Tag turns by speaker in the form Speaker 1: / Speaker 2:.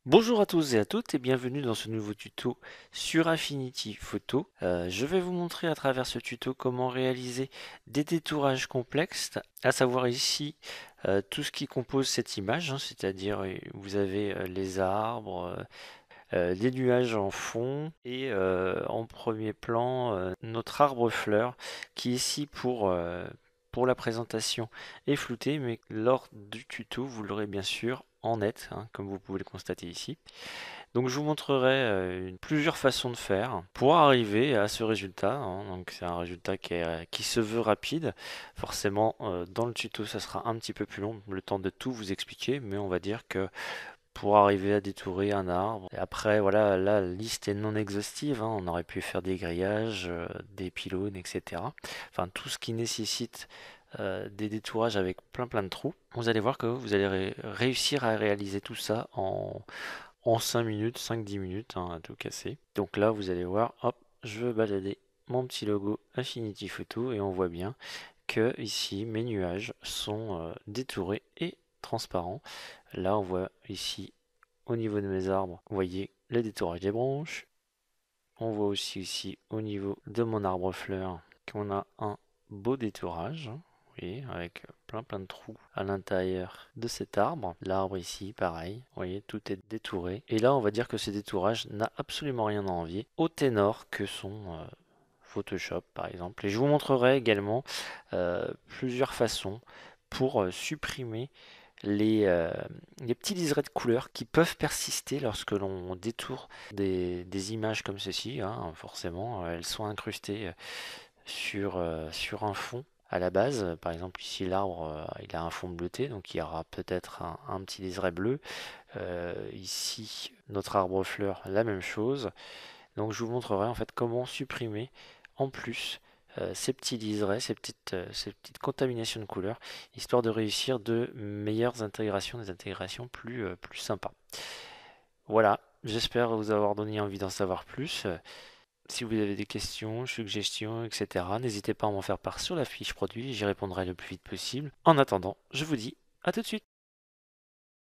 Speaker 1: Bonjour à tous et à toutes et bienvenue dans ce nouveau tuto sur Affinity Photo. Je vais vous montrer à travers ce tuto comment réaliser des détourages complexes, à savoir ici tout ce qui compose cette image, hein, c'est-à-dire vous avez les arbres, les nuages en fond et en premier plan notre arbre-fleur qui ici pour la présentation est flouté, mais lors du tuto vous l'aurez bien sûr en net, hein, comme vous pouvez le constater ici. Donc je vous montrerai plusieurs façons de faire pour arriver à ce résultat, hein. Donc c'est un résultat qui se veut rapide. Forcément, dans le tuto, ça sera un petit peu plus long, le temps de tout vous expliquer, mais on va dire que pour arriver à détourer un arbre. Et après, voilà, là, la liste est non exhaustive, hein. On aurait pu faire des grillages, des pylônes, etc. Enfin, tout ce qui nécessite des détourages avec plein de trous. Vous allez voir que vous allez réussir à réaliser tout ça en 5 minutes, 5-10 minutes, hein, à tout casser. Donc là, vous allez voir, hop, je veux balader mon petit logo Affinity Photo et on voit bien que ici, mes nuages sont détourés et transparents. Là, on voit ici, au niveau de mes arbres, vous voyez le détourage des branches. On voit aussi ici, au niveau de mon arbre fleur, qu'on a un beau détourage. Oui, avec plein de trous à l'intérieur de cet arbre. L'arbre ici, pareil, vous voyez, tout est détouré. Et là, on va dire que ce détourage n'a absolument rien à envier au ténor que sont Photoshop, par exemple. Et je vous montrerai également plusieurs façons pour supprimer les, les petits liserés de couleurs qui peuvent persister lorsque l'on détourne des images comme ceci, hein. Forcément, elles sont incrustées sur un fond à la base. Par exemple, ici, l'arbre, il a un fond bleuté, donc il y aura peut-être un petit liseré bleu. Ici, notre arbre-fleur, la même chose. Donc, je vous montrerai en fait comment supprimer en plus ces petits liserés, ces petites contaminations de couleurs, histoire de réussir de meilleures intégrations, des intégrations plus sympas. Voilà, j'espère vous avoir donné envie d'en savoir plus. Si vous avez des questions, suggestions, etc., n'hésitez pas à m'en faire part sur la fiche produit, j'y répondrai le plus vite possible. En attendant, je vous dis à tout de suite.